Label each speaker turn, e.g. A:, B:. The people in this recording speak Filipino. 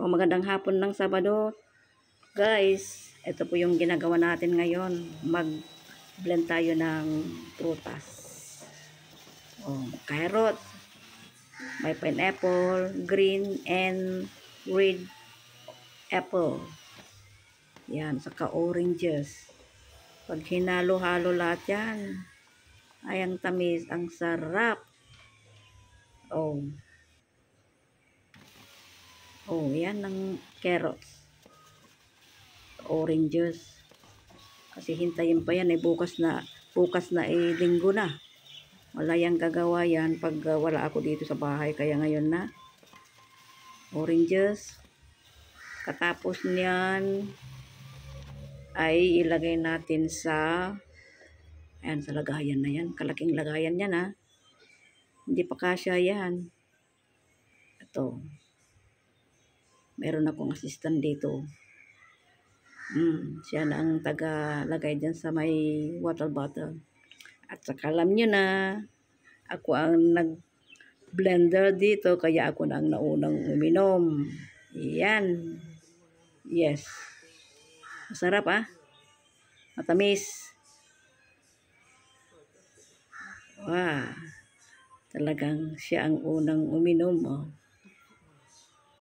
A: O magandang hapon ng Sabado. Guys, ito po yung ginagawa natin ngayon. Mag-blend tayo ng prutas. O, carrot, may pineapple, green and red apple. Yan, saka oranges. Pag hinalo-halo lahat yan, ay ang tamis, ang sarap. Oh. Oh, yan ng carrots. Oranges. Kasi hintayin pa yan bukas na linggo na. Wala yang gagawa yan pag wala ako dito sa bahay, kaya ngayon na. Oranges. Katapos niyan ay ilagay natin sa sa lagayan na yan. Kalaking lagayan yan ha. Hindi pa kasya yan. Ito. Meron akong assistant dito. Siya na ang taga-lagay dyan sa may water bottle. At saka alam nyo na, ako ang nag-blender dito, kaya ako na ang naunang uminom. Yan. Yes. Masarap Matamis. Wow. Talagang siya ang unang uminom.